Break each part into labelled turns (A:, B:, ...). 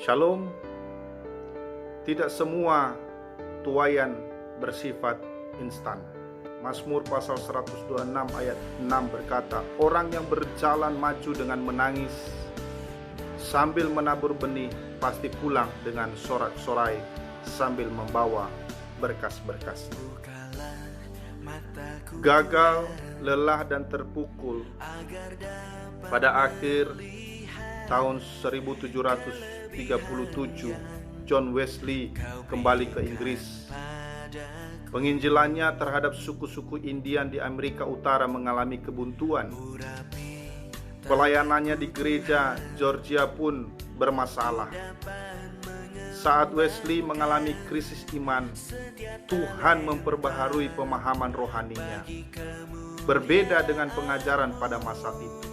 A: Shalom. Tidak semua tuaian bersifat instan. Mazmur pasal 126 ayat 6 berkata, orang yang berjalan maju dengan menangis sambil menabur benih pasti pulang dengan sorak-sorai sambil membawa berkas-berkas. Gagal, lelah dan terpukul. Pada akhir tahun 1737, John Wesley kembali ke Inggris. Penginjilannya terhadap suku-suku Indian di Amerika Utara mengalami kebuntuan. Pelayanannya di gereja Georgia pun bermasalah. Saat Wesley mengalami krisis iman, Tuhan memperbaharui pemahaman rohaninya. Berbeda dengan pengajaran pada masa itu.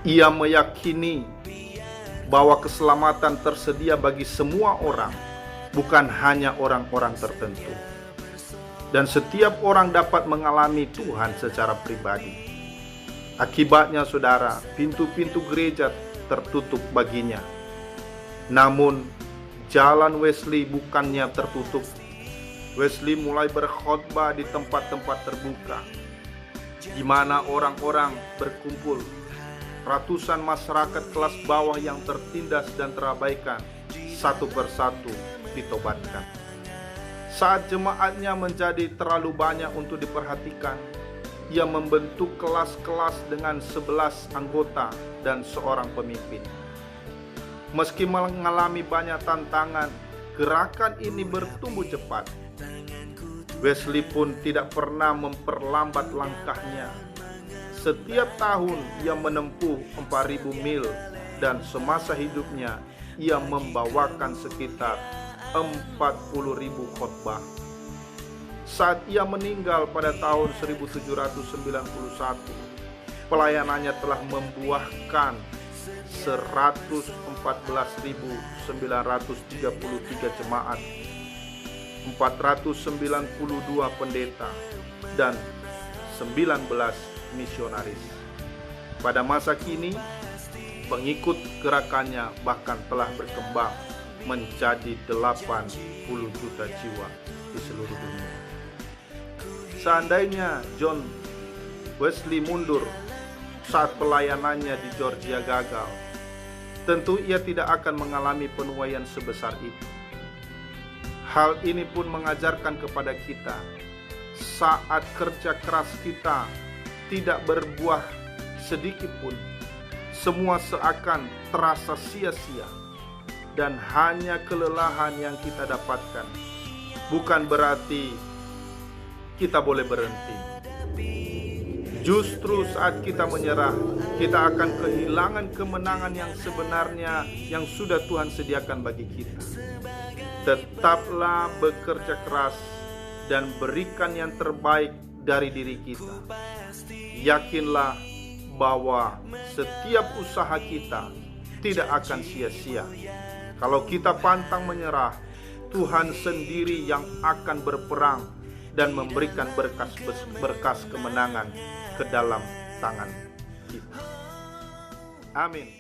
A: Ia meyakini bahwa keselamatan tersedia bagi semua orang, bukan hanya orang-orang tertentu. Dan setiap orang dapat mengalami Tuhan secara pribadi. Akibatnya, saudara, pintu-pintu gereja tertutup baginya. Namun, jalan Wesley bukannya tertutup. Wesley mulai berkhotbah di tempat-tempat terbuka, di mana orang-orang berkumpul. Ratusan masyarakat kelas bawah yang tertindas dan terabaikan satu persatu ditobatkan. Saat jemaatnya menjadi terlalu banyak untuk diperhatikan, ia membentuk kelas-kelas dengan 11 anggota dan seorang pemimpin. Meski mengalami banyak tantangan, gerakan ini bertumbuh cepat. Wesley pun tidak pernah memperlambat langkahnya. Setiap tahun ia menempuh 4.000 mil dan semasa hidupnya ia membawakan sekitar 40.000 khotbah. Saat ia meninggal pada tahun 1791, pelayanannya telah membuahkan 114.933 jemaat, 492 pendeta, dan 19 misionaris. Pada masa kini, pengikut gerakannya bahkan telah berkembang menjadi 80 juta jiwa di seluruh dunia. Seandainya John Wesley mundur saat pelayanannya di Georgia gagal, tentu ia tidak akan mengalami penuaian sebesar itu. Hal ini pun mengajarkan kepada kita, saat kerja keras kita tidak berbuah sedikit pun, semua seakan terasa sia-sia dan hanya kelelahan yang kita dapatkan. Bukan berarti kita boleh berhenti. Justru saat kita menyerah, kita akan kehilangan kemenangan yang sebenarnya yang sudah Tuhan sediakan bagi kita. Tetaplah bekerja keras dan berikan yang terbaik dari diri kita. Yakinlah bahwa setiap usaha kita tidak akan sia-sia. Kalau kita pantang menyerah, Tuhan sendiri yang akan berperang dan memberikan berkas kemenangan ke dalam tangan kita. Amin.